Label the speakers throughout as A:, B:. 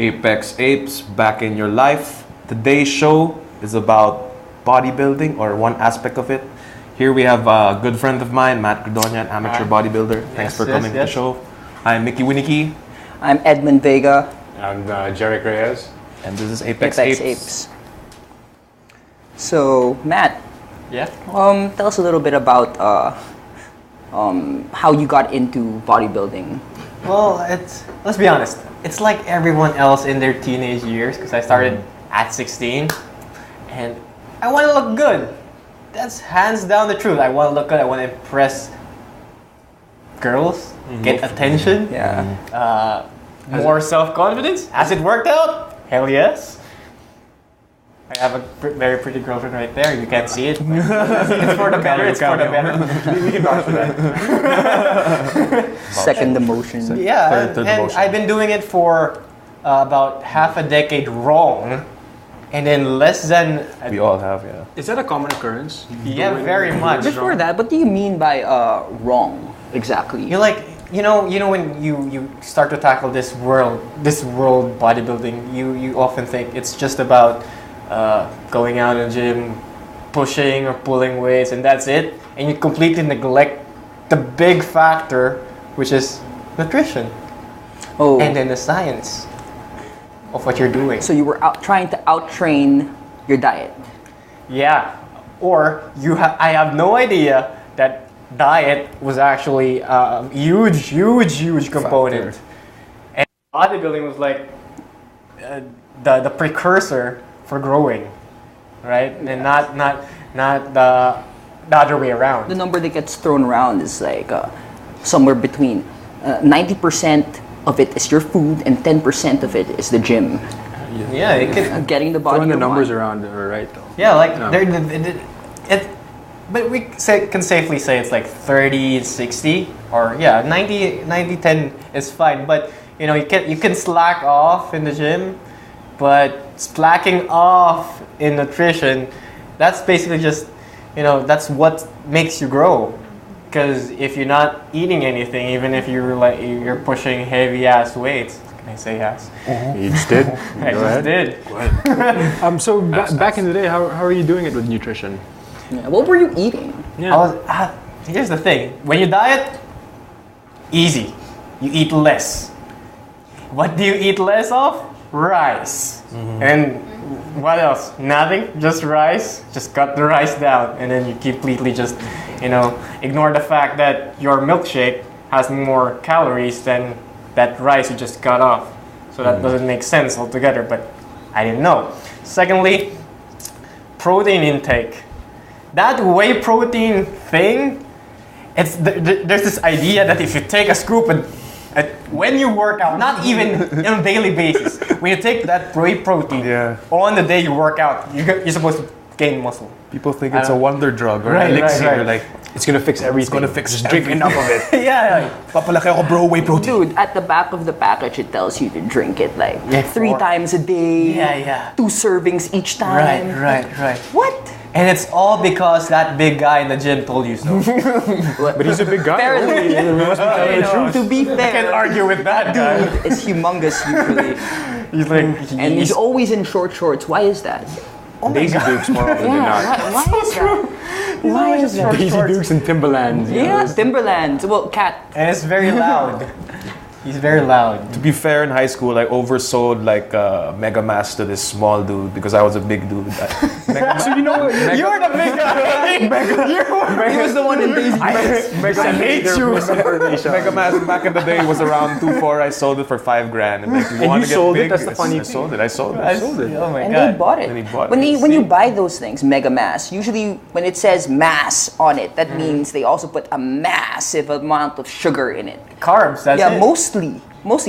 A: Apex Apes back in your life. Today's show is about bodybuilding, or one aspect of it. Here we have a good friend of mine, Matt Gredoña, an amateur bodybuilder. Thanks for coming to the show. I'm Mickey Winnicky.
B: I'm Edmund Vega.
C: I'm Gerrick Reyes.
A: And this is Apex Apes.
B: So, Matt.
C: Yeah?
B: Tell us a little bit about how you got into bodybuilding.
D: Well, let's be honest. It's like everyone else in their teenage years, because I started at 16, and I want to look good. That's hands down the truth. I want to look good. I want to impress girls, get attention, more self-confidence. Has it worked out? Hell yes. I have a very pretty girlfriend right there. You can't see it. It's for the better. It's for the better. We can vouch for that.
B: Second emotion.
D: Yeah,
A: Third
D: and
A: emotion.
D: I've been doing it for about half a decade wrong, and in less than
A: We all have, yeah.
C: Is that a common occurrence?
D: very much.
B: Before that, what do you mean by wrong exactly?
D: You're like, you know when you start to tackle this world bodybuilding, you often think it's just about going out in the gym, pushing or pulling weights, and that's it. And you completely neglect the big factor, which is nutrition.
B: Oh.
D: And then the science of what you're doing.
B: So you were trying to out-train your diet.
D: Yeah. Or I have no idea that diet was actually a huge component. And bodybuilding was like the precursor for growing, right? And not the other way around.
B: The number that gets thrown around is like somewhere between 90% of it is your food and 10% of it is the gym.
D: Yeah, it could.
B: Getting the body.
C: Throwing the
B: you
C: numbers
B: want.
C: around are right though.
D: Yeah, like but we can safely say it's like 30-60, or 90-10 is fine. But you can slack off in the gym, but slacking off in nutrition, that's basically just that's what makes you grow. Because if you're not eating anything, even if you're pushing heavy ass weights, can I say ass?
C: You just did.
D: I just did.
C: Go ahead. So back in the day, how are you doing it with nutrition?
B: Yeah. What were you eating?
C: Yeah.
D: Here's the thing: when you diet, easy, you eat less. What do you eat less of? Rice. And what else? Nothing. Just rice. Just cut the rice down, and then you completely just ignore the fact that your milkshake has more calories than that rice you just cut off. So that doesn't make sense altogether, but I didn't know. Secondly, protein intake. That whey protein thing, there's this idea that if you take a scoop when you work out, not even on a daily basis, when you take that whey protein on the day you work out, you're supposed to gain muscle.
A: People think it's a wonder drug or
D: Right,
A: elixir.
D: right.
A: Like,
C: It's gonna fix everything.
A: it's gonna fix
C: Just drink
A: everything.
C: enough of it.
D: Yeah.
A: Papalaki ako, bro, whey protein.
B: Dude, at the back of the package, it tells you to drink it like 3
D: 4
B: times a day.
D: Yeah.
B: 2 servings each time.
D: Right.
B: What?
D: And it's all because that big guy in the gym told you so.
C: But he's a big guy.
B: Apparently, to be
D: I can't
B: fair,
D: argue with that guy.
B: dude is humongous usually.
D: He's like,
B: And he's always in short shorts. Why is that?
C: Daisy Dukes more often than not.
B: Why is that? Why is that?
C: Daisy Dukes and Timberlands. you know,
B: Yeah, Timberlands. Well, cat.
D: and it's very loud. He's very loud.
A: To be fair, in high school, I oversold like Mega Mass to this small dude because I was a big dude.
C: So you know what?
D: You're the big guy.
B: He was the one in Daisy Dukes.
A: Mega
C: hate you.
A: Mega Mass back in the day was around 2.4. I sold it for $5,000. And like, you want to get
C: sold it?
A: big?
C: That's the funny
A: I sold it.
D: I sold it. Oh my
B: And
D: god.
B: they bought it.
A: And he bought
B: when
A: it.
B: when you buy those things, Mega Mass, usually when it says mass on it, that means they also put a massive amount of sugar in it.
D: Carbs. That's it.
B: Mostly.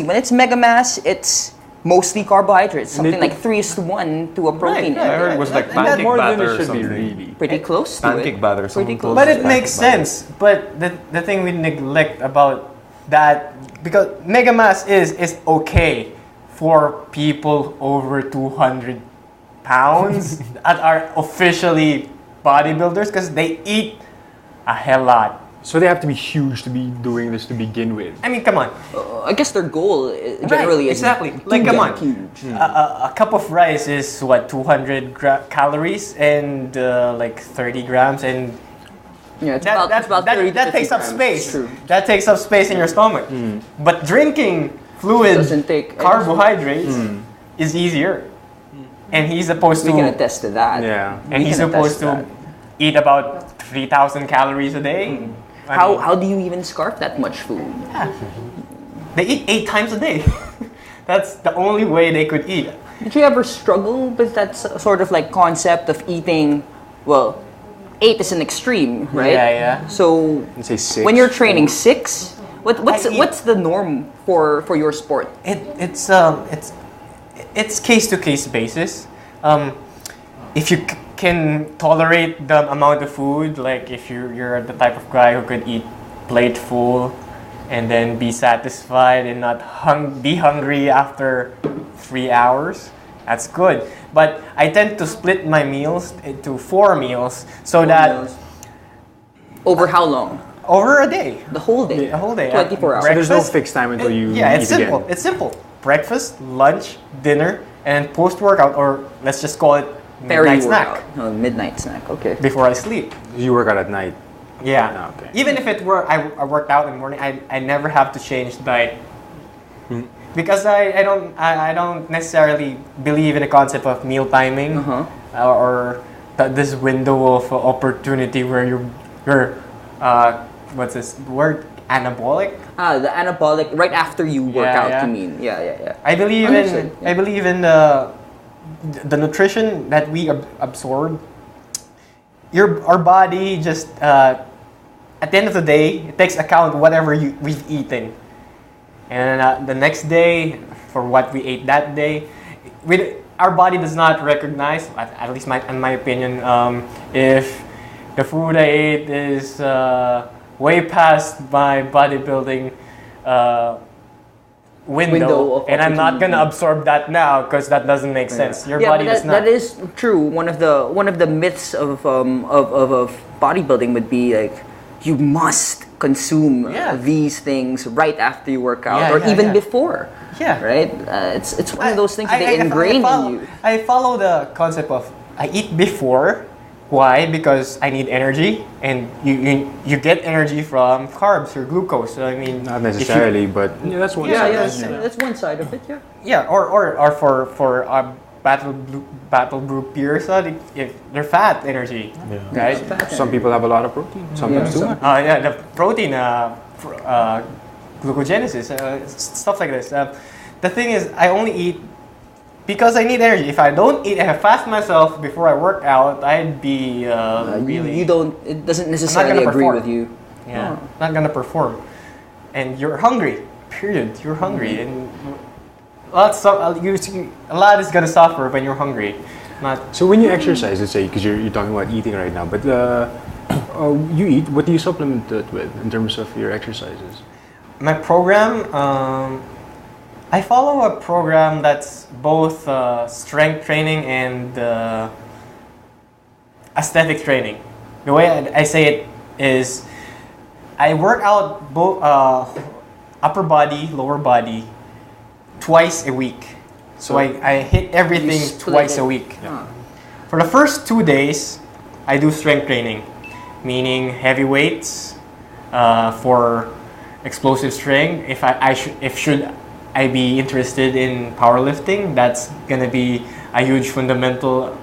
B: When it's Mega Mass, it's mostly carbohydrates. Something like 3:1 to a protein.
D: Right,
A: I heard it was like pancake
C: more than
A: batter
C: it
A: or
C: should be
A: something.
C: really.
B: Pretty close to
A: Pancake
B: it.
A: batter.
B: Pretty close.
D: But it makes sense. But the thing we neglect about that, because Mega Mass is okay for people over 200 pounds that are officially bodybuilders, because they eat a hell lot.
C: So they have to be huge to be doing this to begin with.
D: I mean, come on.
B: I guess their goal generally is
D: exactly.
B: to
D: Like, come
B: get
D: on.
B: huge.
D: A cup of rice is what 200 calories and like 30 grams, and
B: Yeah, it's about 30 to
D: that
B: 50
D: takes up
B: grams.
D: space.
B: True.
D: That takes up space in your stomach. But drinking fluid
B: Doesn't take
D: carbohydrates is easier. And he's supposed
B: We
D: to
B: can attest to that.
C: Yeah.
D: and
B: we
D: he's
B: can attest
D: supposed
B: to
D: to eat about 3,000 calories a day. I mean,
B: How do you even scarf that much food?
D: they eat 8 times a day. That's the only way they could eat.
B: Did you ever struggle with that sort of like concept of eating? Well, 8 is an extreme, right?
D: Yeah.
B: So
C: Let's say 6.
B: when you're training 6,
D: I eat-
B: what's the norm for your sport?
D: It's case to case basis. If you can tolerate the amount of food, like if you're the type of guy who could eat plate full and then be satisfied and not be hungry after 3 hours, that's good. But I tend to split my meals into 4 meals so that
B: Over how long?
D: over a day.
B: The whole day.
D: The whole day.
B: 24 hours.
C: So there's no
D: Breakfast-
C: fixed time until you
D: Yeah,
C: eat
D: it's simple.
C: again.
D: It's simple. Breakfast, lunch, dinner, and post-workout, or let's just call it midnight snack
B: Peri-workout. Midnight snack. Okay.
D: before I sleep.
C: You work out at night.
D: Yeah.
C: Ah, okay.
D: Even if it were I worked out in the morning, I never have to change diet because I don't necessarily believe in the concept of meal timing or this window of opportunity where you're what's this word, anabolic.
B: The anabolic right after you work
D: Yeah,
B: out.
D: yeah.
B: You mean? Yeah.
D: I believe
B: Understood,
D: in I believe in the nutrition that we absorb. Our body just at the end of the day, it takes account whatever we've eaten, and the next day for what we ate that day, our body does not recognize, at least in my opinion, if the food I ate is way past my bodybuilding window,
B: of
D: and I'm not gonna
B: opportunity.
D: absorb that now because that doesn't make sense. Your body
B: but
D: does not.
B: that is true. One of the myths of bodybuilding would be like you must consume
D: Yeah.
B: these things right after you work out,
D: Yeah,
B: or
D: yeah,
B: even
D: yeah.
B: before.
D: Yeah.
B: Right. It's one of those things that they ingrain
D: follow,
B: in you.
D: I follow the concept of I eat before. Why? Because I need energy, and you get energy from carbs or glucose. So I mean,
C: Not
D: if you-
C: necessarily, but yeah, that's one.
B: Yeah,
C: side.
B: that's one side of it. Yeah.
D: Yeah, or for battle group peers, if they're fat energy, right?
C: Some people have a lot of protein. Sometimes too much.
D: Yeah, the protein, glucogenesis, stuff like this. The thing is, I only eat because I need energy. If I don't eat, if I fast myself before I work out, I'd be really.
B: You don't. It doesn't necessarily
D: gonna
B: agree
D: perform.
B: with you.
D: Yeah, not gonna perform. And you're hungry. Period. You're hungry, and a lot is gonna suffer when you're hungry. Not
C: So when you exercise, let's say, because you're talking about eating right now, but you eat. What do you supplement it with in terms of your exercises?
D: my program. I follow a program that's both strength training and aesthetic training. The way I say it is, I work out both upper body, lower body, twice a week. So I hit everything
B: You split
D: twice
B: it.
D: a week.
B: Huh.
D: For the first 2 days, I do strength training, meaning heavy weights for explosive strength. If should I be interested in powerlifting, that's gonna be a huge fundamental.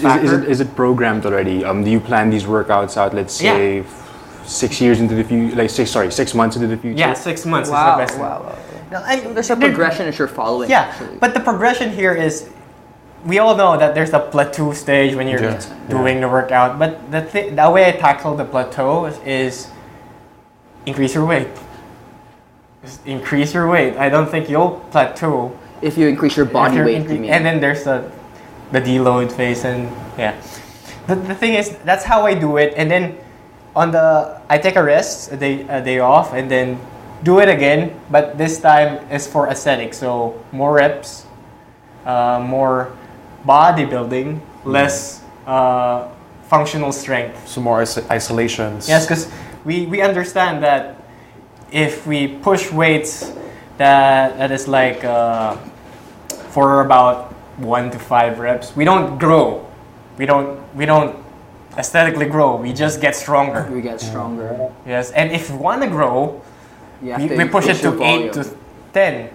D: Factor.
C: Is it programmed already? Do you plan these workouts out? Let's say 6 years into the future, 6 months into the future.
D: Yeah, 6 months is the
B: Wow.
D: best.
B: Wow.
D: No,
B: There's a progression that you're following.
D: Yeah,
B: Actually.
D: but the progression here is, we all know that there's a plateau stage when you're doing the workout. But the way I tackle the plateau is increase your weight. Just increase your weight. I don't think you'll plateau.
B: If you increase your body weight, you mean.
D: And then there's the deload phase, and yeah. The thing is, that's how I do it. And then I take a rest, a day off, and then do it again. But this time is for aesthetics. So more reps, more bodybuilding, less functional strength.
A: Some more isolations.
D: Yes, because we understand that if we push weights that is like for about 1 to 5 reps, we don't grow. We don't aesthetically grow. We just get stronger.
B: We get stronger.
D: Yes, and if we want to grow,
B: You have to
D: we push it
B: your
D: to 8 to 10.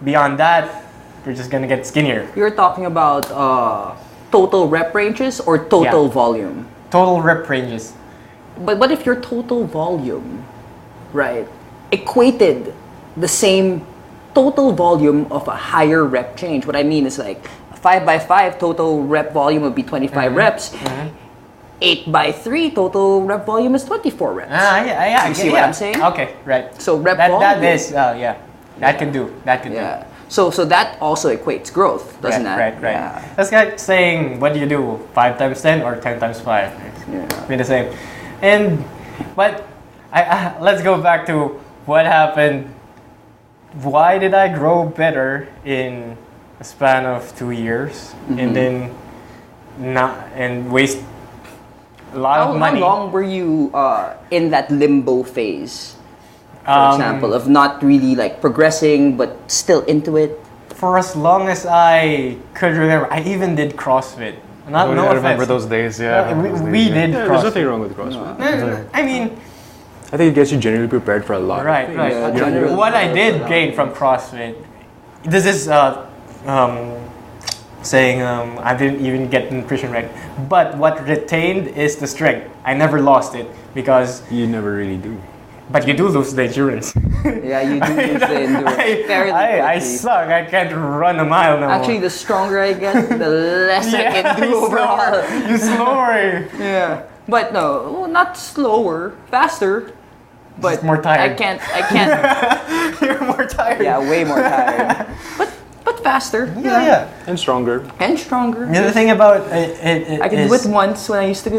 D: Beyond that, we're just gonna get skinnier.
B: You're talking about total rep ranges or total
D: Yeah.
B: volume?
D: Total rep ranges.
B: But what if your total volume, right, equated the same total volume of a higher rep change? What I mean is like 5x5 total rep volume would be 25 reps. 8x3 total rep volume is 24 reps.
D: Yeah.
B: You see what I'm saying?
D: Okay, right.
B: So rep
D: That
B: volume.
D: is, yeah. That can do. That can do.
B: Yeah. So that also equates growth, doesn't
D: Right.
B: that? Yeah.
D: That's like saying, what do you do? 5 times 10 or 10 times 5?
B: Yeah.
D: Be the same. But let's go back to what happened. Why did I grow better in a span of 2 years and then waste a lot of money?
B: How long were you in that limbo phase? For example, of not really like progressing but still into it?
D: For as long as I could remember, I even did CrossFit. No
A: I remember
D: offense.
A: those days, yeah.
D: We did
C: Yeah, there's
D: CrossFit.
C: nothing wrong with CrossFit.
D: I mean,
C: I think it gets you generally prepared for a lot.
D: right.
B: Yeah, generally.
D: What I did gain from CrossFit, this is saying I didn't even get nutrition right. But what retained is the strength. I never lost it because,
C: You never really do.
D: but you do lose the endurance.
B: Yeah, you do lose the endurance fairly
D: I
B: quickly.
D: suck. I can't run a mile no
B: Actually,
D: more.
B: the stronger I get, the less I can do overall.
D: You're slower.
B: Yeah, but no, well, not slower, faster. But
D: Just more tired.
B: I can't.
D: You're more tired.
B: Yeah, way more tired. But faster.
D: Yeah.
C: And stronger.
B: And stronger.
D: The other thing about it
B: I could do it once when I used to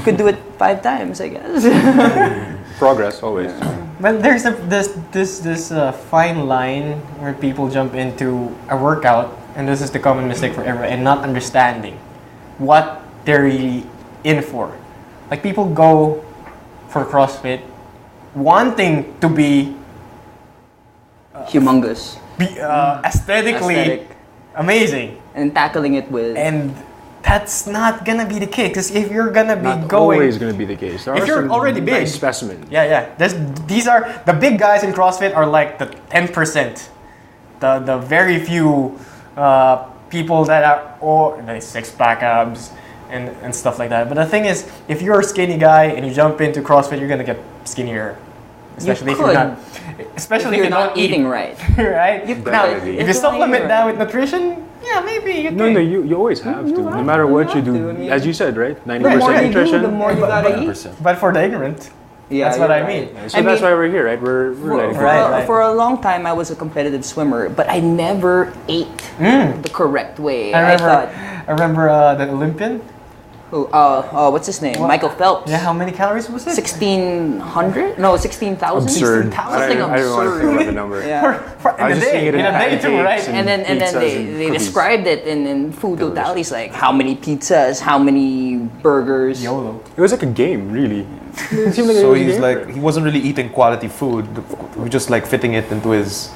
B: could do it 5 times, I guess.
C: Progress, always.
D: But there's this fine line where people jump into a workout, and this is the common mistake for everyone, and not understanding what they're really in for. Like people go for CrossFit wanting to be
B: Humongous.
D: aesthetically
B: Aesthetic.
D: amazing,
B: And tackling it with.
D: and that's not gonna be the case. Because if you're gonna be
C: Not
D: going,
C: always going to be the case. There
D: If
C: are
D: you're
C: some
D: already big.
C: nice specimens.
D: yeah. These are the big guys in CrossFit are like the 10%, the very few people that are like 6-pack abs and stuff like that. But the thing is, if you're a skinny guy and you jump into CrossFit, you're gonna get skinnier, especially if you're
B: could.
D: not, especially
B: if you're
D: if
B: not eating right.
D: right.
B: You
D: Now,
C: could.
D: if you supplement that with nutrition, yeah, maybe you can.
C: No, you always have to. No matter what you do.
B: I mean,
C: As you said, right?
B: The more
C: 90%
B: you do,
C: nutrition.
B: the more you gotta eat.
A: 100%.
D: But for the ignorant,
B: Yeah,
D: that's what
B: you're
D: I
B: right.
D: mean.
C: So
B: I
C: that's
B: mean,
C: why we're here, right? We're letting go.
D: Right.
B: For a long time, I was a competitive swimmer, but I never ate the correct way.
D: I
B: thought,
D: remember the Olympian.
B: what's his name? Michael Phelps.
D: Yeah, how many calories was it?
B: 1,600? No, 16,000.
C: Absurd.
D: 16,000.
B: Something
C: I don't want to think about the number.
B: Yeah.
C: I was
D: In a
C: just
D: day,
C: thinking
D: in a day too, right?
C: pancakes
B: And then
C: pizzas
B: they
C: cookies.
B: described it in food totalities, like how many pizzas, how many burgers.
D: YOLO.
C: It was like a game, really. It seemed like
A: So
C: it was a
A: he's
C: game.
A: like, he wasn't really eating quality food. We're just like fitting it into his.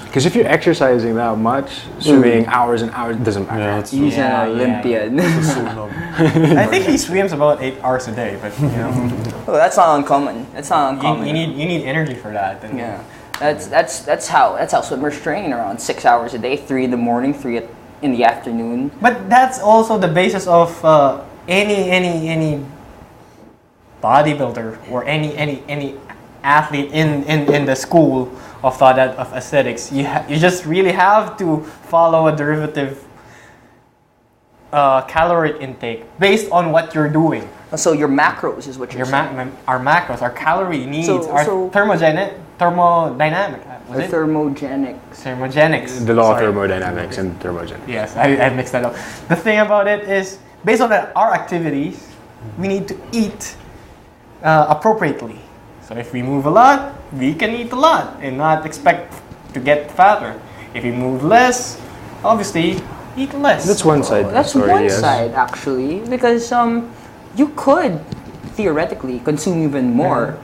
C: Because if you're exercising that much, swimming hours and hours, it doesn't matter.
A: Yeah, it's
B: He's
D: Yeah,
B: an Olympian.
D: I think he swims about 8 hours a day, but you know,
B: Oh, that's not uncommon. That's not uncommon.
D: you need energy for that. And
B: Yeah, that's how swimmers train, around 6 hours a day, 3 in the morning, 3 in the afternoon.
D: But that's also the basis of any bodybuilder or any athlete in the school of thought of aesthetics. You just really have to follow a derivative caloric intake based on what you're doing.
B: So your macros is what you're saying.
D: Our macros, our calorie needs,
B: So-
D: our
B: so-
D: thermodynamic.
B: Or
D: Was it?
B: thermogenics.
D: Thermogenics.
C: The law
D: Sorry.
C: of thermodynamics and thermogenics.
D: Yes, I mixed that up. The thing about it is, based on our activities, we need to eat appropriately. So if we move a lot, we can eat a lot and not expect to get fatter. If we move less, obviously eat less.
C: That's one side.
B: That's
C: story,
B: one
C: yes.
B: side actually, because you could theoretically consume even more,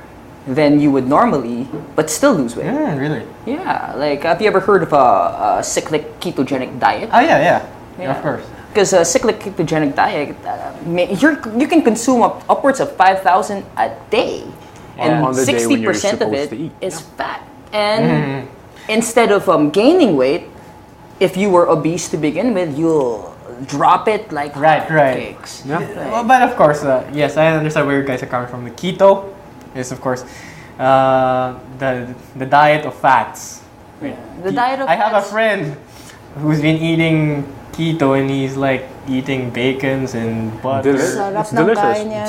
B: than you would normally, but still lose weight.
D: Really?
B: Yeah, like have you ever heard of a cyclic ketogenic diet?
D: Oh yeah, of course.
B: Because a cyclic ketogenic diet, you can consume upwards of 5,000 a day, and
C: On the day when you're
B: 60% of
C: supposed
B: it
C: to eat.
B: is fat. And instead of gaining weight, if you were obese to begin with, you'll drop it like hotcakes.
C: Yeah.
D: Well, but of course, yes, I understand where you guys are coming from. The keto is, of course, the diet of fats.
B: The diet of
D: I have a
B: fats.
D: friend who's been eating keto and he's like eating bacons and butter.
B: Sarap
C: It's
B: ng
C: delicious.
B: kain niya.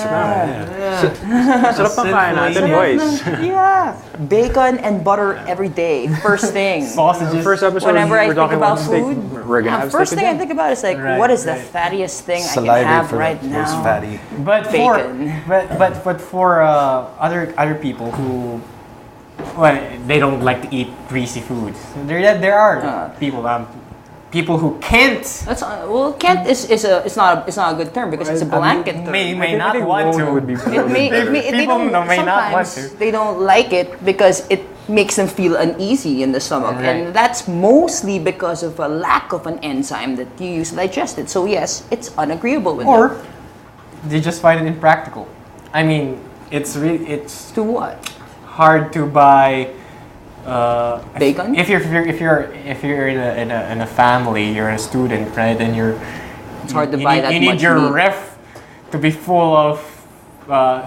C: Sarap ng kain natin, boys.
B: Yeah, bacon and butter every day, first thing.
D: Sausages.
C: First episode,
B: Whenever I
C: we're
B: think
C: talking
B: about
C: steak.
B: food,
C: We're gonna have
B: first
C: steak
B: thing I
C: again.
B: think about is like,
D: Right,
B: what is the
D: right.
B: fattiest thing I can
A: Salivate
B: have
A: for
B: right
A: those
B: now?
A: fatty.
D: But
B: Bacon.
D: for other people who, well, they don't like to eat greasy foods. There are people who can't
B: That's can't is it's not a good term because it's a blanket term.
D: may not want to.
C: Would be
B: It may, they
D: People
B: don't,
D: may not want
B: sometimes
D: to.
B: they don't like it because it makes them feel uneasy in the stomach,
D: Right.
B: and that's mostly because of a lack of an enzyme that you use to digest it. So yes, it's unagreeable with them.
D: Or they just find it impractical. I mean, it's
B: To what?
D: hard to buy.
B: Bacon?
D: If you're in a family, you're a student, right? And
B: It's hard to
D: you
B: buy
D: need,
B: that
D: you need
B: much
D: your
B: meat.
D: ref to be full of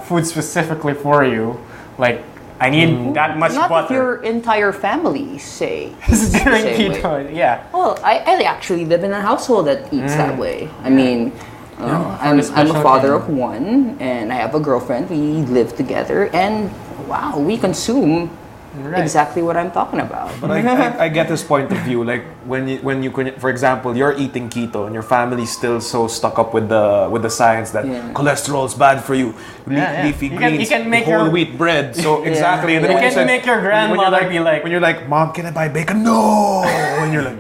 D: food specifically for you. Like I need that much
B: Not if
D: butter.
B: your entire family say.
D: During
B: same way.
D: keto, yeah.
B: Well, I actually live in a household that eats that way. I mean, I'm a
D: special
B: father
D: thing.
B: of one, and I have a girlfriend. We live together, and wow, we consume
D: Right.
B: exactly what I'm talking about.
A: But I get this point of view. Like when you for example, you're eating keto and your family's still so stuck up with the science that cholesterol is bad for you. Leafy
D: You can-
A: greens,
D: you can make
A: whole
D: your-
A: wheat bread. So exactly. And then
D: You
A: when
D: can
A: said-
D: make your
A: when
D: grandmother
A: you're
D: be like-
A: when you're like, Mom, can I buy bacon? No. And you're like,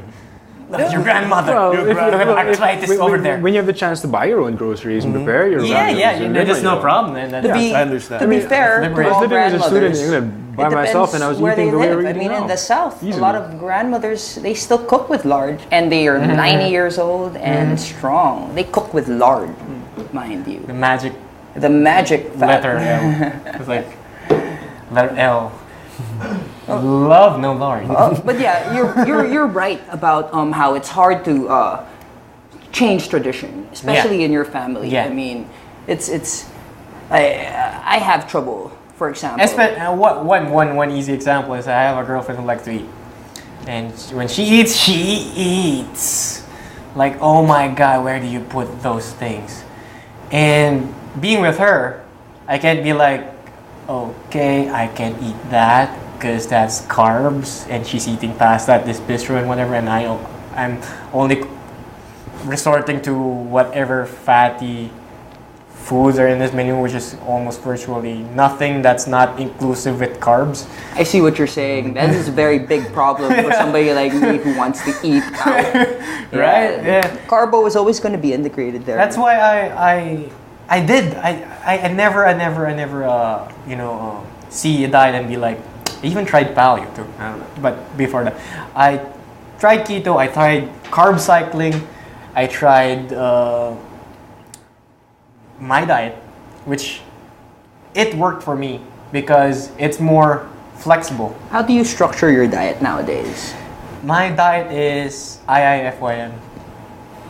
D: Your grandmother.
C: If you have
D: arthritis over there.
C: When you have the chance to buy your own groceries and prepare your own
D: There's no problem. And
B: To be,
A: I understand.
B: to be fair,
C: I was
B: all
C: living as a student
B: grandmothers,
C: in England by
B: it
C: myself, and I
B: depends
C: was
B: where
C: eating
B: they
C: the way
B: live.
C: we're
B: I
C: eating
B: mean, in
C: now.
B: the South,
C: Easily.
B: a lot of grandmothers, they still cook with lard, and they are 90 years old and strong. They cook with lard, mind you.
D: The magic
B: The magic fat.
D: letter L. It's like letter L. Love no lard.
B: But yeah, you're right about how it's hard to change tradition, especially in your family.
D: Yeah.
B: I mean, I have trouble, for example.
D: One easy example is I have a girlfriend who likes to eat, and when she eats like, oh my god, where do you put those things? And being with her, I can't be like, okay, I can eat that because that's carbs, and she's eating pasta at this bistro and whatever, and I'm only resorting to whatever fatty foods are in this menu, which is almost virtually nothing that's not inclusive with carbs.
B: I see what you're saying. That is a very big problem for somebody like me who wants to eat out.
D: Right? Yeah.
B: Carbo is always going to be integrated there.
D: That's why I never see a diet and be like, I even tried paleo too. But before that, I tried keto. I tried carb cycling. I tried my diet, which it worked for me because it's more flexible.
B: How do you structure your diet nowadays?
D: My diet is IIFYM.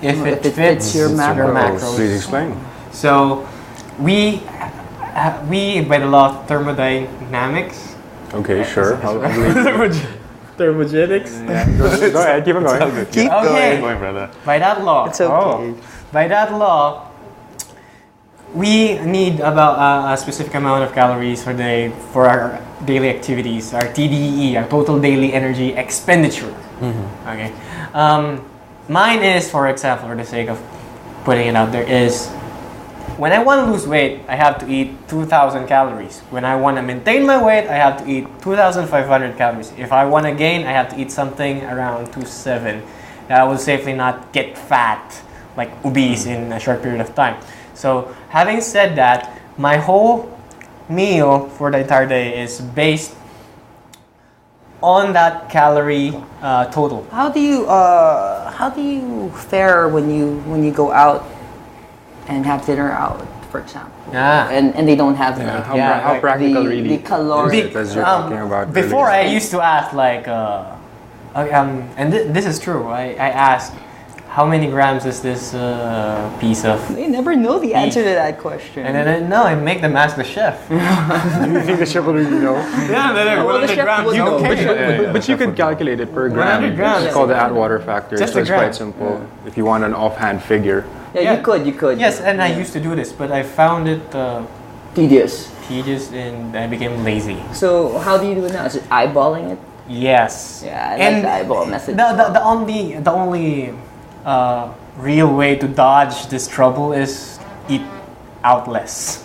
D: If
B: If
D: it
B: it
D: fits
B: fits your
C: Macros. Please explain.
D: So we by the law of thermodynamics.
C: Okay, sure. I'll believe you.
D: Thermogenics.
C: Yeah, go ahead, keep on going.
B: Keep
D: Okay.
A: going, brother.
D: By that law.
B: It's okay.
D: By that law, we need about a specific amount of calories for our daily activities, our TDE, our total daily energy expenditure. Okay. Mine is, for example, for the sake of putting it out there, is when I want to lose weight, I have to eat 2,000 calories. When I want to maintain my weight, I have to eat 2,500 calories. If I want to gain, I have to eat something around 2,700. That will safely not get fat, like obese, in a short period of time. So, having said that, my whole meal for the entire day is based on that calorie total.
B: How do you fare when you go out and have dinner out, for example?
D: Yeah.
B: And they don't have like
C: How practical really
B: the caloric.
C: is it, as you're talking about
D: Before
C: earlier?
D: I used to ask like, and this is true. I asked, how many grams is this piece of?
B: They never know the answer to that question.
D: And then no, I make them ask the chef.
C: Do you think the chef will really know?
D: Yeah, then
B: Well, the chef would know.
C: But you could calculate it per gram.
D: 100 grams.
C: It's called the add-water factor.
D: Just
C: so
D: a
C: it's
D: gram.
C: quite simple. If you want an offhand figure.
B: Yeah, you could.
D: Yes, and I used to do this, but I found it
B: Tedious.
D: tedious and I became lazy.
B: So how do you do it now? Is it eyeballing it?
D: Yes.
B: Yeah, I like the eyeball method.
D: The only real way to dodge this trouble is eat out less.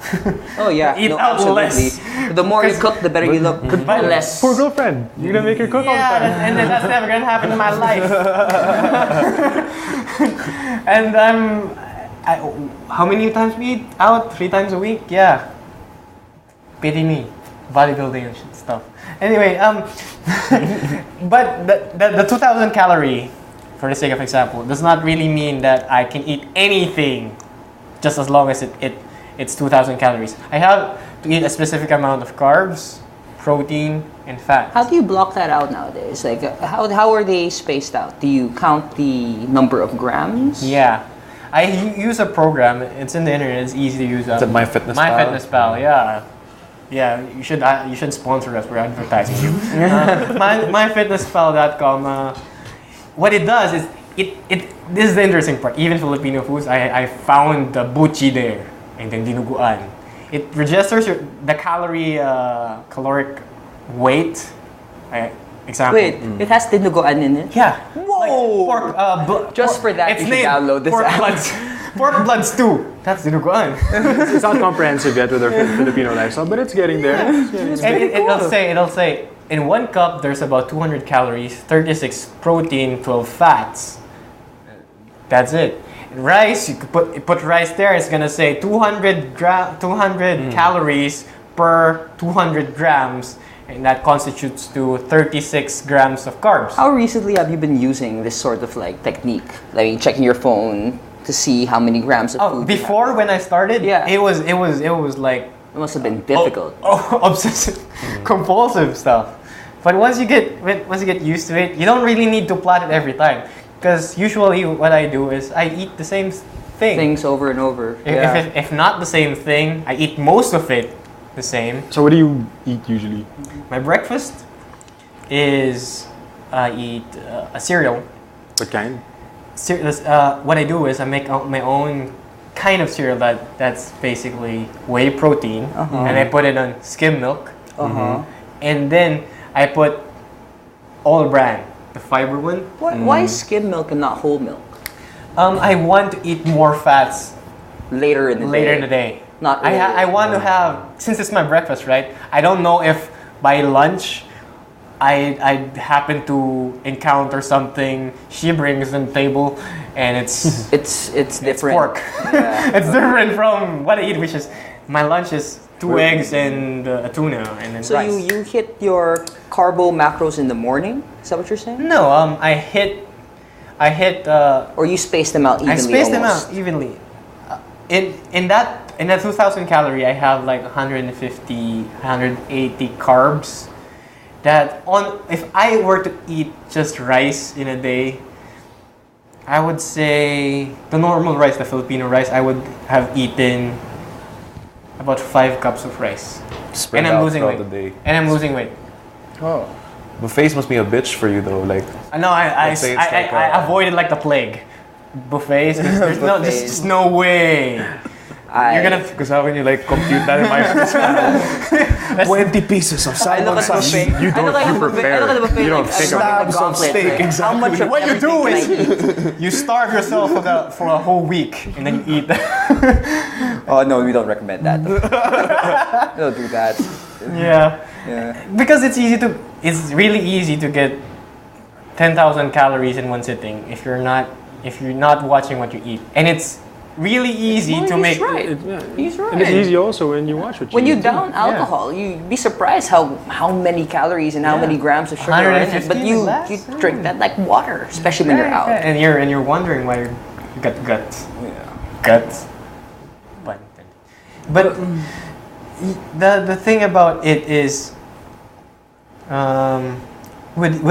B: Oh yeah,
D: Eat out less.
B: The more you cook, the better you look.
D: But
B: Less.
C: Poor girlfriend. You're gonna make her cook all the
D: Yeah,
C: time.
D: and then that's never gonna happen in my life. And how many times we eat out? 3 times a week? Yeah. Pity me. Bodybuilding and shit stuff. Anyway, but the 2,000 calorie, for the sake of example, does not really mean that I can eat anything just as long as it's 2,000 calories. I have to eat a specific amount of carbs, protein, and fat.
B: How do you block that out nowadays? Like, how are they spaced out? Do you count the number of grams?
D: Yeah. I use a program. It's in the internet. It's easy to use.
A: Is it MyFitnessPal?
D: MyFitnessPal, yeah. Yeah, you should sponsor us. We're advertising you. MyFitnessPal.com. What it does is this is the interesting part. Even Filipino foods, I found the buchi there and then dinuguan. It registers the caloric weight. Example.
B: Wait, it has dinuguan in it?
D: Yeah.
B: Whoa!
D: Like pork,
B: Just for that,
D: it's
B: you should
D: named
B: download this
D: pork
B: app.
D: bloods. Pork blood stew. That's dinuguan.
C: It's not comprehensive yet with our Filipino lifestyle, but it's getting there. It's getting there.
D: And it'll say in 1 cup there's about 200 calories, 36 protein, 12 fats. That's it. Rice, you could put rice there. It's gonna say 200 calories per 200 grams, and that constitutes to 36 grams of carbs.
B: How recently have you been using this sort of like technique? Like checking your phone to see how many grams of food.
D: Before when I started,
B: Yeah.
D: it was like
B: It must have been difficult.
D: obsessive, compulsive stuff. But once you get used to it, you don't really need to plot it every time. Because usually what I do is I eat the same thing.
B: Things over and over.
D: If not the same thing, I eat most of it the same.
C: So what do you eat usually?
D: My breakfast is I eat a cereal.
C: What kind?
D: What I do is I make my own kind of cereal that's basically whey protein, and I put it on skim milk, and then I put all brand, the fiber one.
B: Why skim milk and not whole milk?
D: I want to eat more fats
B: Later in the day. Not
D: I want to have, since it's my breakfast, right? I don't know if by lunch I happen to encounter something she brings on the table and it's
B: It's different.
D: pork.
B: Yeah.
D: It's different from what I eat, which is my lunch is 2 eggs and a tuna and then
B: So
D: rice.
B: you hit your carbo macros in the morning? Is that what you're saying?
D: No, I hit
B: Or you space them out evenly?
D: I spaced them
B: almost?
D: out evenly. In that 2,000 calorie, I have like 150, 180 carbs. That if I were to eat just rice in a day, I would say the normal rice, the Filipino rice, I would have eaten about 5 cups of rice.
A: Spread
D: And I'm
A: out
D: losing
A: throughout
D: weight.
A: the day.
D: And I'm losing weight.
B: Oh.
A: Buffets must be a bitch for you though. Like,
D: No, I
A: Let's say it's like,
D: I avoided like the plague. Buffets, there's no,
B: Buffets.
D: just no way. You're gonna
A: because how can you like compute that in my 20 pieces of
B: I look
A: salmon
B: at the buffet.
C: You don't- you prepare.
B: I look at the buffet
C: You don't
B: like
C: think
B: I'm
C: of
B: like a
A: slabs of
B: gauntlet,
A: steak,
B: like,
A: exactly.
B: How much of
D: What you do
B: everything
D: is-
B: can I eat?
D: you starve yourself for a whole week and then you eat.
B: Oh no, we don't recommend that. Don't do that.
D: Yeah,
B: Yeah.
D: because it's really easy to get 10,000 calories in one sitting if you're not watching what you eat, and it's really easy to make.
B: Right. He's right.
C: And it's easy also when you watch what
B: When
C: you
B: you
C: eat.
B: down alcohol, you'd be surprised how many calories and how many grams of sugar are in it.
D: 150
B: But you drink that like water, especially when you're out.
D: Right. And you're wondering why you got guts. Guts. But the thing about it is, with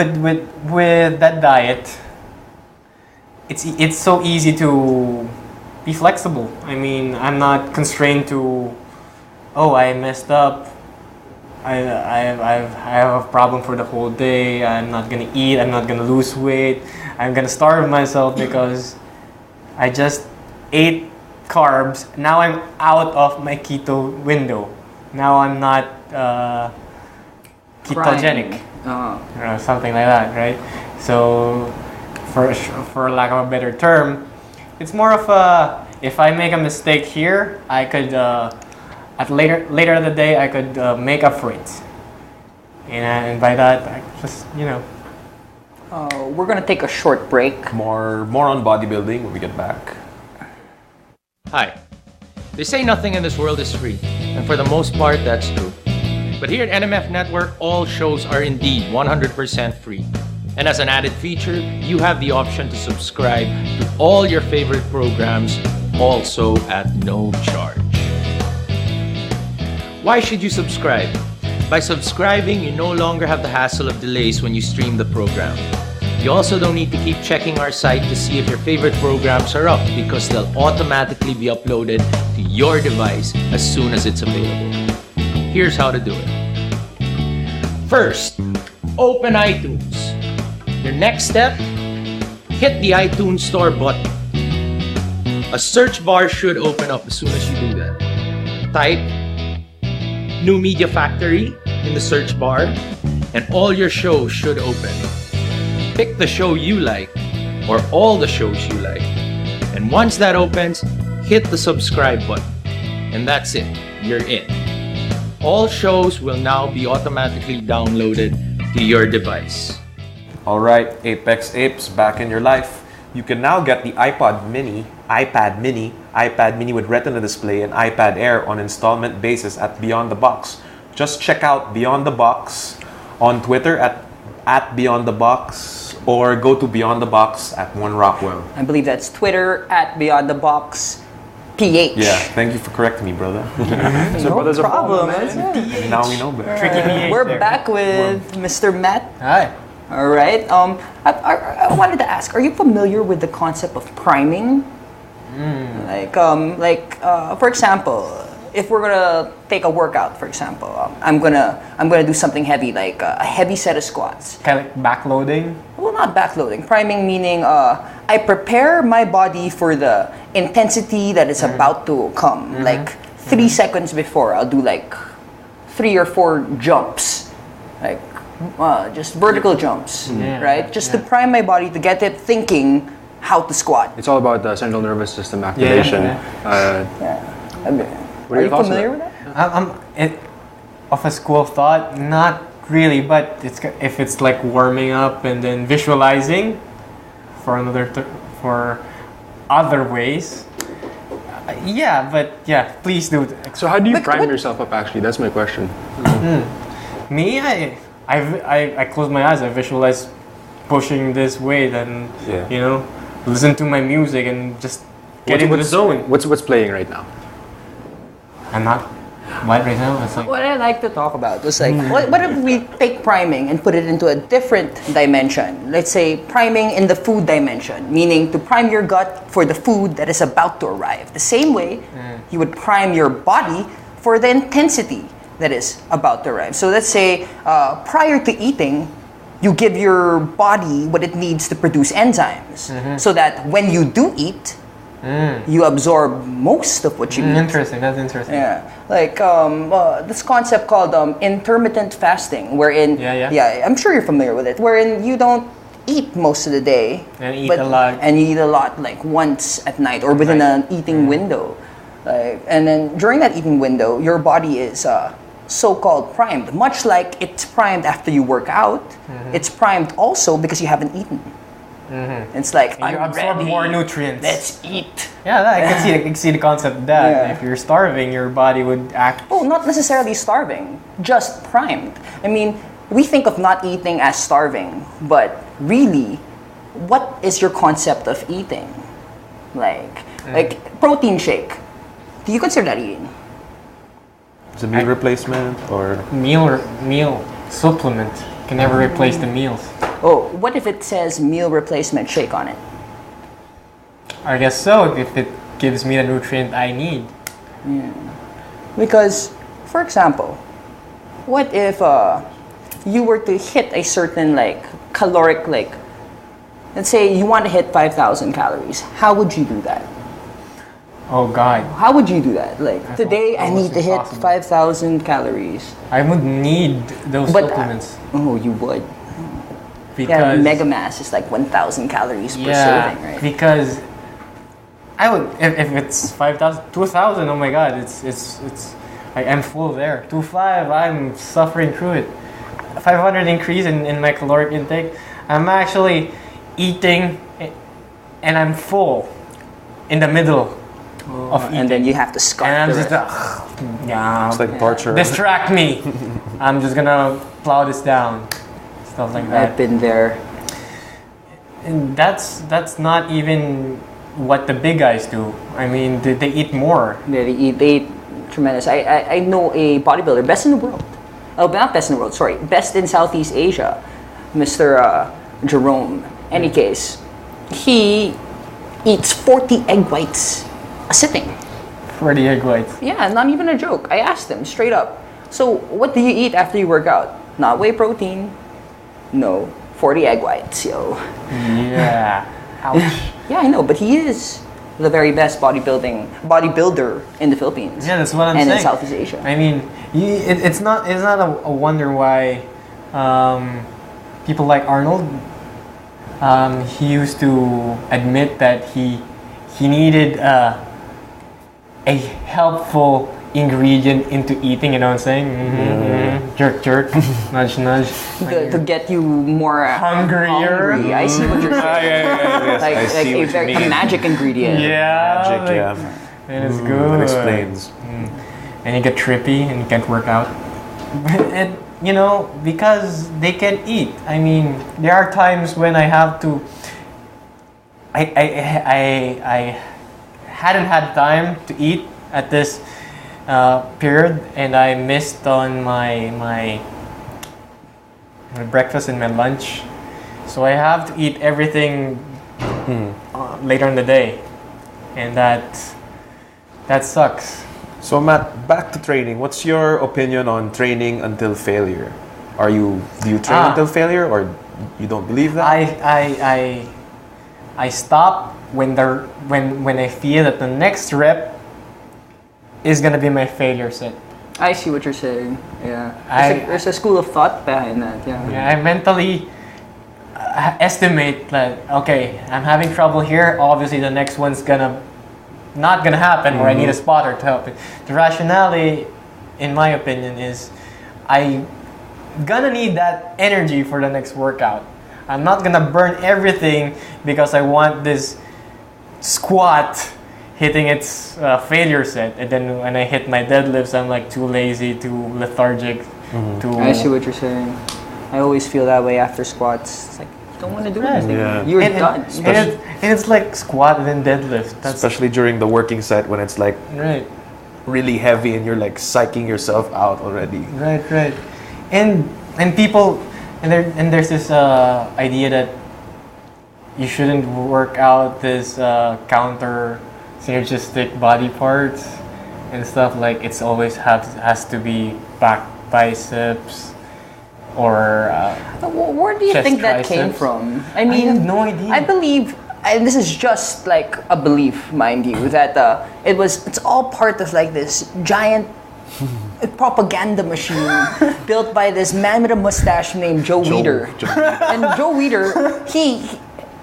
D: that diet, it's so easy to be flexible. I mean, I'm not constrained to, oh, I messed up. I have a problem for the whole day. I'm not gonna eat. I'm not gonna lose weight. I'm gonna starve myself because I just ate carbs. Now I'm out of my keto window. Now I'm not ketogenic. Or something like that, right? So, for lack of a better term, it's more of a, if I make a mistake here, I could at later in the day I could make up for it. And by that, I just
B: We're gonna take a short break.
A: More on bodybuilding when we get back.
E: Hi. They say nothing in this world is free, and for the most part, that's true. But here at NMF Network, all shows are indeed 100% free. And as an added feature, you have the option to subscribe to all your favorite programs, also at no charge. Why should you subscribe? By subscribing, you no longer have the hassle of delays when you stream the program. You also don't need to keep checking our site to see if your favorite programs are up, because they'll automatically be uploaded to your device as soon as it's available. Here's how to do it. First, open iTunes. Your next step, hit the iTunes Store button. A search bar should open up as soon as you do that. Type New Media Factory in the search bar, and all your shows should open. Pick the show you like, or all the shows you like. And once that opens, hit the subscribe button. And that's it, you're in. All shows will now be automatically downloaded to your device.
A: All right, Apex Apes, back in your life. You can now get the iPad Mini with Retina display, and iPad Air on installment basis at Beyond the Box. Just check out Beyond the Box on Twitter at Beyond the Box, or go to Beyond the Box at One Rockwell.
B: I believe that's Twitter at Beyond the Box PH.
A: Yeah, thank you for correcting me, brother.
B: No problem.
A: Now we know better.
D: tricky PH
B: We're
D: there.
B: back with Mr. Matt.
D: Hi.
B: All right. I wanted to ask, are you familiar with the concept of priming? For example, if we're gonna take a workout, for example, I'm gonna do something heavy, like a heavy set of squats.
D: Kind of like backloading.
B: Well, not backloading. Priming meaning I prepare my body for the intensity that is about to come. Like 3 seconds before, I'll do like 3 or 4 jumps, like just vertical jumps, right? Just to prime my body to get it thinking how to squat.
C: It's all about the central nervous system activation.
B: Are you familiar with that?
D: Of a school of thought, not really, but if it's like warming up and then visualizing for for other ways. Please do.
C: So how do you prime yourself up actually? That's my question.
D: Me, I close my eyes. I visualize pushing this weight and listen to my music and just get into the zone.
C: What's playing right now?
D: I'm not what right now. It's like
B: What I like to talk about was like, what if we take priming and put it into a different dimension? Let's say priming in the food dimension, meaning to prime your gut for the food that is about to arrive. The same way you would prime your body for the intensity that is about to arrive. So let's say prior to eating, you give your body what it needs to produce enzymes, so that when you do eat, you absorb most of what you eat.
D: Interesting. That's interesting.
B: Yeah, like this concept called intermittent fasting, wherein I'm sure you're familiar with it, wherein you don't eat most of the day
D: And eat a lot.
B: and you eat a lot like once at night or within an eating window, and then during that eating window, your body is so-called primed, much like it's primed after you work out. It's primed also because you haven't eaten. It's like,
D: And you
B: I'm
D: absorb
B: ready.
D: more nutrients.
B: Let's eat.
D: Yeah, I can see the concept of that.
B: Yeah.
D: If you're starving, your body would act.
B: Oh, not necessarily starving, just primed. I mean, we think of not eating as starving, but really, what is your concept of eating? Like protein shake. Do you consider that eating?
A: Is it meal replacement or
D: Meal supplement can never replace the meals.
B: Oh, what if it says meal replacement shake on it?
D: I guess so. If it gives me the nutrient I need.
B: Because, for example, what if you were to hit a certain caloric let's say you want to hit 5,000 calories. How would you do that?
D: Oh God,
B: How would you do that? Like,
D: That's
B: today I
D: almost
B: need to hit
D: impossible.
B: 5,000 calories.
D: I would need those
B: But,
D: supplements
B: Oh, you would.
D: because
B: Yeah, Mega Mass is like 1,000 calories per serving, right?
D: Because I would if it's 5,000, 2,000. Oh my God, it's I'm full there. 2,500, I'm suffering through it. 500 increase in my caloric intake. I'm actually eating and I'm full in the middle of eating.
B: And then you have to scarf
D: And I'm
B: the
D: just
B: rest.
D: yeah.
A: it's like torture?
D: Distract me. I'm just gonna plow this down. Stuff like that.
B: I've been there.
D: And that's not even what the big guys do. I mean, they eat more.
B: They eat tremendous. I know a bodybuilder, best in the world. Oh, not best in the world, sorry. Best in Southeast Asia, Mr. Jerome. Any case, he eats 40 egg whites a sitting.
D: For the egg whites.
B: Yeah, not even a joke. I asked him straight up. So, what do you eat after you work out? Not whey protein. No, 40 egg whites, yo.
D: Yeah. Ouch.
B: Yeah, I know, but he is the very best bodybuilder in the Philippines.
D: Yeah, that's what I'm
B: and
D: saying.
B: in Southeast Asia.
D: I mean, it's not a wonder why people like Arnold. He used to admit that he needed a helpful ingredient into eating. You know what I'm saying? Jerk, jerk, nudge, nudge.
B: To get you more
D: Hungrier.
B: hungry. I see what you're saying.
A: yes,
B: Like,
A: I see what you
B: a
A: mean.
B: magic ingredient.
D: Yeah.
A: Magic,
D: like-
A: yeah.
D: And it's good.
A: That explains.
D: And you get trippy and you can't work out. And you know, because they can eat. I mean, there are times when I have to. I hadn't had time to eat at this period, and I missed on my breakfast and my lunch, so I have to eat everything later in the day, and that sucks.
A: So Matt, back to training. What's your opinion on training until failure? Do you train until failure, or you don't believe that?
D: I stop when I feel that the next rep is gonna be my failure set.
B: I see what you're saying. Yeah. There's a school of thought behind that. Yeah.
D: Yeah, I mentally estimate that okay, I'm having trouble here. Obviously, the next one's not gonna happen, or I need a spotter to help it. The rationale, in my opinion, is I gonna need that energy for the next workout. I'm not gonna burn everything because I want this squat hitting its failure set, and then when I hit my deadlifts, I'm like too lazy, too lethargic.
B: I see what you're saying. I always feel that way after squats. It's like, you don't want to do anything.
A: Yeah.
B: You're
D: and,
B: done.
D: and it's like squat and then deadlift. That's
A: Especially during the working set when it's like
D: right.
A: really heavy and you're like psyching yourself out already.
D: Right. And people and there's this idea that you shouldn't work out this counter synergistic body parts and stuff, like it's always has to be back biceps or
B: Where do you
D: chest
B: think that came
D: triceps.
B: from? I mean,
D: have no idea.
B: I believe, and this is just like a belief, mind you, that it's all part of like this giant propaganda machine built by this man with a mustache named Joe Weider. And Joe Weider, he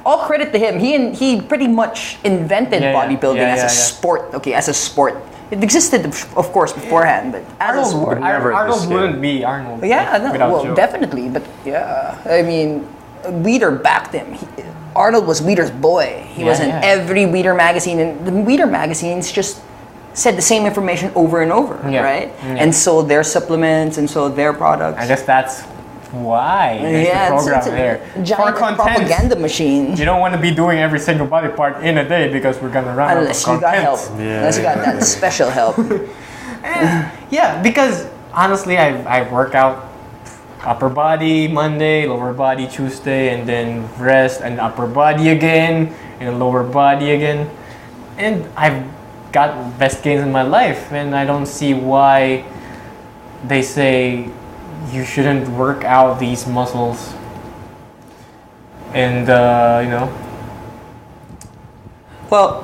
B: all credit to him. He pretty much invented bodybuilding as a sport. Okay, as a sport. It existed, of course, beforehand, but as a sport.
A: never
D: Arnold
A: existed.
D: wouldn't be Arnold.
B: Yeah, no,
D: without
B: well,
D: Joe.
B: definitely, but yeah, I mean, Weider backed him. Arnold was Weider's boy. He was in every Weider magazine, and the Weider magazines just said the same information over and over, right? Yeah. And sold their supplements and sold their products.
D: I guess that's why there's the program
B: it's a
D: there.
B: giant propaganda machine.
D: You don't want to be doing every single body part in a day because we're gonna run
B: unless
D: out of content.
B: You got help. Unless you got that special help.
D: Yeah, because honestly, I work out upper body Monday, lower body Tuesday, and then rest and upper body again, and lower body again, and I've got best gains in my life, and I don't see why they say you shouldn't work out these muscles. And
B: Well,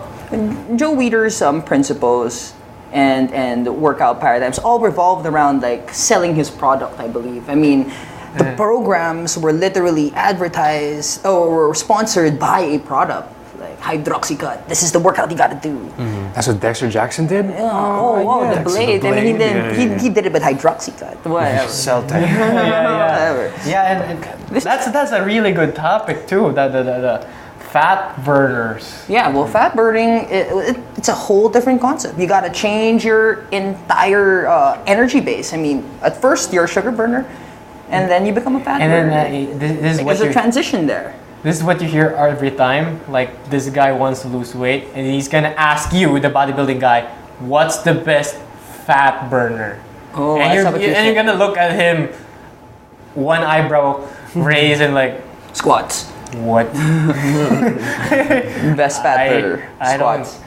B: Joe Weider's principles and workout paradigms all revolved around like selling his product, I believe. I mean, the programs were literally advertised or were sponsored by a product. Like Hydroxycut, this is the workout you gotta do.
C: That's what Dexter Jackson did?
B: The blade. I mean, he did it with Hydroxycut. Whatever.
A: Celtic.
B: Whatever.
D: Yeah, and that's a really good topic too. The fat burners.
B: Yeah, well, fat burning, it's a whole different concept. You gotta change your entire energy base. I mean, at first you're a sugar burner, and then you become a fat burner.
D: And then this is what
B: there's a transition there.
D: This is what you hear every time. Like, this guy wants to lose weight, and he's gonna ask you, the bodybuilding guy, what's the best fat burner?
B: Oh,
D: and you're gonna look at him, one eyebrow raised, and like,
B: squats.
D: What?
B: Best fat burner.
D: I
B: Squats.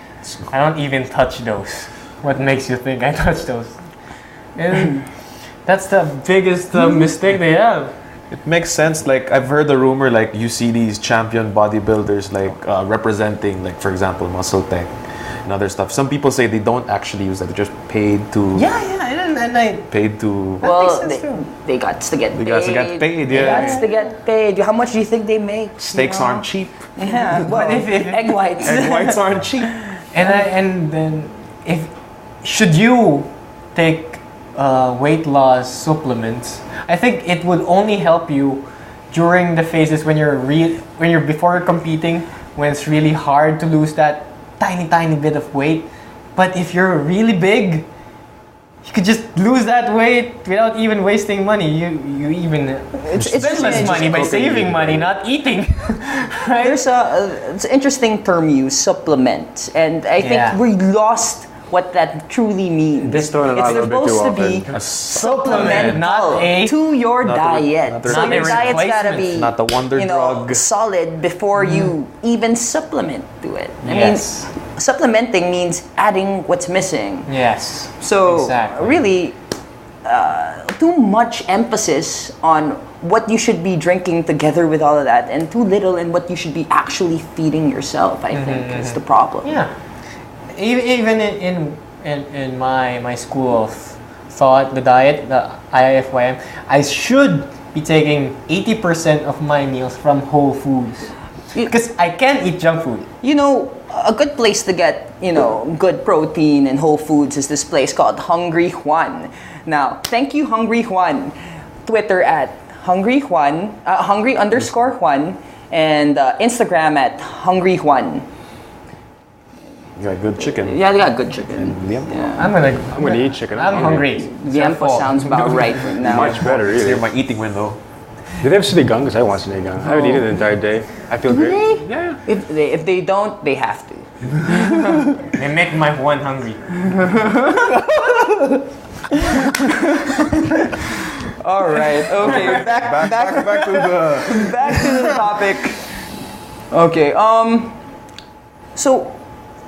D: don't even touch those. What makes you think I touch those? And that's the biggest mistake they have.
A: It makes sense. Like, I've heard the rumor, like, you see these champion bodybuilders, like, representing, like, for example, Muscle Tech and other stuff. Some people say they don't actually use that. They're just paid to...
D: and I...
A: Paid to...
B: Well, they got to get paid.
A: They got to get paid,
B: They got to get paid. How much do you think they make?
A: Steaks aren't cheap.
B: Yeah, well, egg whites.
A: Egg whites aren't cheap.
D: And then, should you take weight loss supplements? I think it would only help you during the phases when you're before you're competing, when it's really hard to lose that tiny bit of weight. But if you're really big, you could just lose that weight without even wasting money. You even spend less money by saving money, not eating. Right?
B: There's it's an interesting term used, supplement, and I think we lost what that truly means.
C: It's supposed
B: to be
D: a supplement, not
B: to your diet. So your diet's gotta be
A: not the wonder drug.
B: Solid before you even supplement to it. I mean, supplementing means adding what's missing.
D: Yes.
B: So
D: exactly.
B: really, too much emphasis on what you should be drinking together with all of that, and too little in what you should be actually feeding yourself, I think is the problem.
D: Yeah. Even in my school of thought, the diet, the IIFYM, I should be taking 80% of my meals from whole foods. Because I can't eat junk food.
B: You know, a good place to get, good protein and whole foods is this place called Hungry Juan. Now, thank you, Hungry Juan. Twitter at Hungry Juan, Hungry_Juan, and Instagram at Hungry Juan.
A: You got good chicken.
B: Yeah, they got good chicken.
A: Yeah.
D: I'm gonna
C: eat chicken.
D: I'm hungry.
B: Liempo sounds about right now.
C: Much better,
A: It's
C: really.
A: near my eating window.
C: Do they have sinigang? Because I want sinigang. I haven't eaten the entire day. I feel great.
B: Really?
C: Yeah.
B: If they don't, they have to.
D: They make my one hungry.
B: All right. Okay. Back to the topic. Okay. So,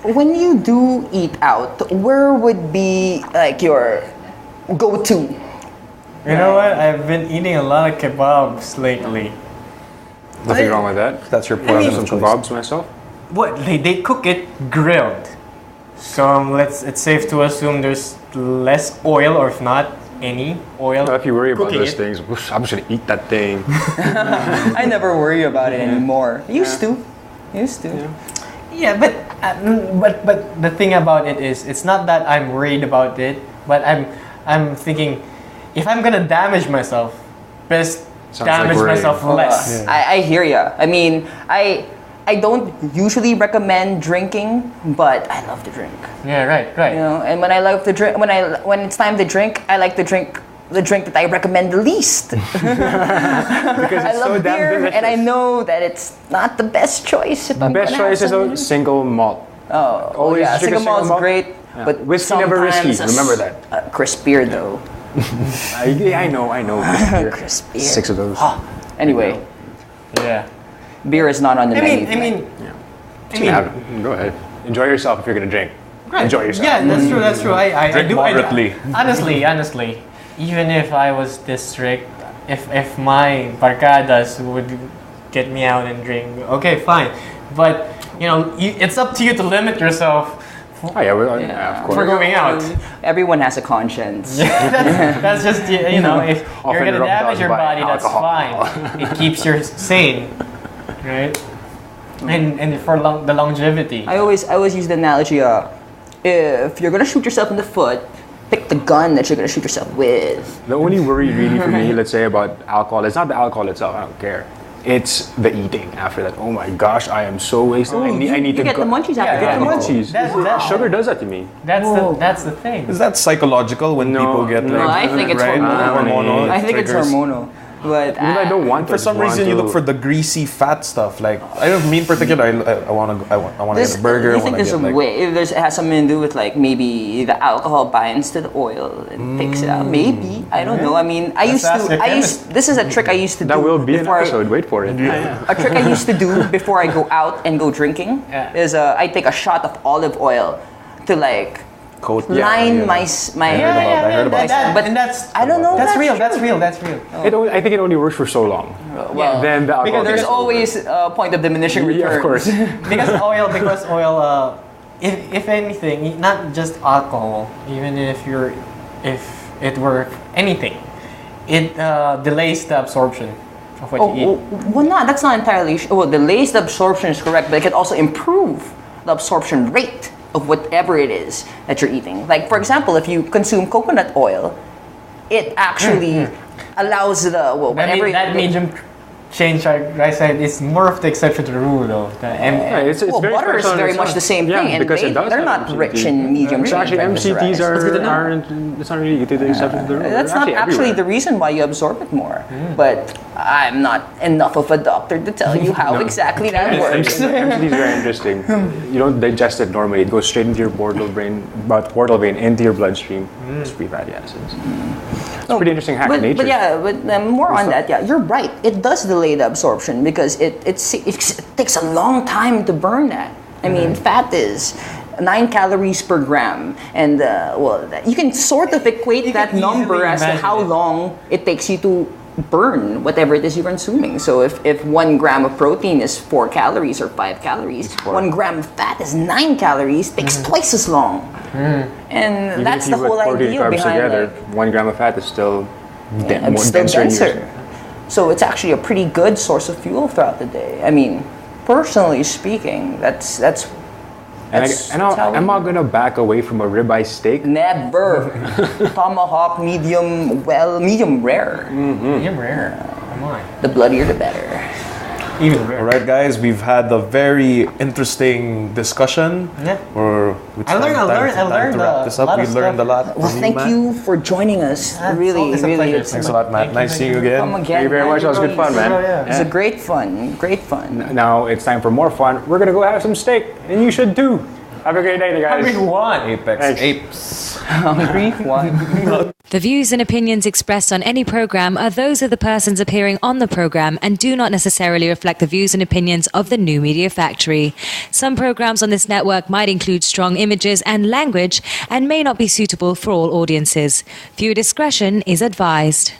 B: when you do eat out, where would be like your go-to?
D: You know what? I've been eating a lot of kebabs lately.
C: Nothing wrong with that.
A: That's your
C: I
A: point.
C: have some kebabs myself.
D: What they cook it grilled, so it's safe to assume there's less oil, or if not any oil.
C: If you worry about
D: cooking
C: those
D: it.
C: things, I'm just gonna eat that thing.
B: I never worry about it anymore. Used to.
D: Yeah, but the thing about it is, it's not that I'm worried about it, but I'm thinking, if I'm gonna damage myself, best
C: Sounds
D: damage
C: we're-
D: myself less.
B: I hear ya. I mean, I don't usually recommend drinking, but I love to drink.
D: Yeah, right.
B: You know, and when I love to drink, when it's time to drink, I like to drink the drink that I recommend the least.
C: Because
B: I
C: it's
B: love
C: so damn
B: beer,
C: delicious.
B: and I know that it's not the best choice. If
C: The
B: I'm
C: best
B: gonna have
C: choice is
B: something.
C: a single malt.
B: Oh,
C: Always
B: yeah,
C: drink a
B: single malt's
C: single malt.
B: great,
C: Yeah.
B: but
C: Whiskey never risky,
B: sometimes
C: remember that.
B: Crisp beer though.
C: I know.
B: Crisp beer.
C: 6 of those.
B: Anyway,
D: Yeah.
B: beer is not on the
D: I
B: menu.
D: mean,
C: Go ahead. Enjoy yourself if you're gonna drink. Enjoy yourself.
D: yeah, that's true. I
A: Drink
D: do.
A: moderately.
D: Honestly, even if I was this strict, if my barcadas would get me out and drink, okay, fine. But it's up to you to limit yourself
C: Oh yeah, of course.
D: for going out.
B: Everyone has a conscience.
D: That's just if you're
C: Often
D: gonna
C: rubbed
D: damage
C: out
D: your
C: by
D: body, that's
C: alcohol.
D: fine. It keeps you sane, right? And for the longevity.
B: I always use the analogy. If you're gonna shoot yourself in the foot, pick the gun that you're gonna shoot yourself with.
C: The only worry really for me, let's say, about alcohol, it's not the alcohol itself, I don't care. It's the eating after that. Oh my gosh, I am so wasted. I need
B: You
C: to
B: get
C: go.
B: the munchies after
C: I get
B: that.
C: the munchies. Sugar does that to me.
D: That's the thing.
A: Is that psychological when
C: No,
A: people get
C: no.
A: like?
B: No, I think it's
A: right?
B: hormonal.
A: Hormonal.
B: I think it's
A: triggers.
B: hormonal. But
C: Even though I don't want to.
A: For some reason, you look for the greasy fat stuff. Like I don't mean particular. I want to get a burger.
B: You
A: I
B: think
A: wanna
B: there's
A: get,
B: a
A: like,
B: way? If it has something to do with like maybe the alcohol binds to the oil and takes it out. Maybe I don't know. I mean, This is a trick I used to do.
C: That will be an
B: before
C: episode. Wait for it.
B: A trick I used to do before I go out and go drinking is I take a shot of olive oil to like
A: coat.
B: line my
A: I heard about that.
B: But
D: and that's
B: I don't know.
D: That's
B: if
D: real.
B: true.
D: That's real.
C: I think it only works for so long.
B: Well,
C: Then the alcohol
B: because there's
C: takes over.
B: always a point of diminishing returns.
C: Yeah, of course.
D: because oil if anything, not just alcohol, even if it were anything, it delays the absorption of what you eat.
B: Well, that's not entirely. Well, delays the absorption is correct, but it can also improve the absorption rate of whatever it is that you're eating. Like, for example, if you consume coconut oil, it actually allows whatever
D: that medium change I said is more of the exception to the rule, though.
C: It's very
B: butter is
C: special on
B: very
C: its
B: much
C: own.
B: the same
C: Yeah,
B: thing, and
C: because it does
B: they're
C: have
B: not
C: MCT.
B: rich in medium
C: So
B: chain
C: actually, MCTs aren't. It's not really to the exception to the rule.
B: That's
C: They're
B: not actually
C: everywhere.
B: the reason why you absorb it more. But I'm not enough of a doctor to tell you how exactly that works.
C: MCT is very interesting. You don't digest it normally. It goes straight into your portal vein into your bloodstream. It's free fatty acids. It's a pretty interesting hack in nature.
B: But more on that. Yeah, you're right. It does delay the absorption because it takes a long time to burn that. I mean, fat is 9 calories per gram, and you can sort of equate that
D: can
B: number
D: easily
B: as to
D: imagine
B: how
D: it.
B: long it takes you to burn whatever it is you're consuming. So if 1 gram of protein is 4 calories or 5 calories, 1 gram of fat is 9 calories, takes twice as long. And
C: Even
B: that's
C: if
B: the
C: you put
B: whole
C: protein
B: idea
C: carbs
B: behind
C: together,
B: like,
C: 1 gram of fat is still
B: it's still
C: denser in yours.
B: denser. So it's actually a pretty good source of fuel throughout the day. I mean, personally speaking, that's how
C: I'm not gonna back away from a ribeye steak.
B: never. Tomahawk, medium rare.
D: Medium rare. Come on.
B: The bloodier the better.
D: Even rare.
A: All right, guys, we've had a very interesting discussion.
D: Yeah.
A: I
D: learned
A: to wrap this up.
D: a lot
A: We
D: of
A: learned a
D: stuff.
A: lot.
B: Well,
A: from
B: thank
A: Matt.
B: you for joining us. Really,
D: it's a
B: really.
D: pleasure.
B: It's
A: Thanks a lot, Matt. Nice seeing you again.
B: Come again.
C: Thank you very much. That was good fun, man.
B: It was a great fun.
C: Now it's time for more fun. We're gonna go have some steak, and you should too. Have a great day, guys.
D: Everyone.
A: Apex
C: Thanks.
A: Apes.
B: Hungry one.
F: The views and opinions expressed on any program are those of the persons appearing on the program and do not necessarily reflect the views and opinions of the New Media Factory. Some programs on this network might include strong images and language and may not be suitable for all audiences. Viewer discretion is advised.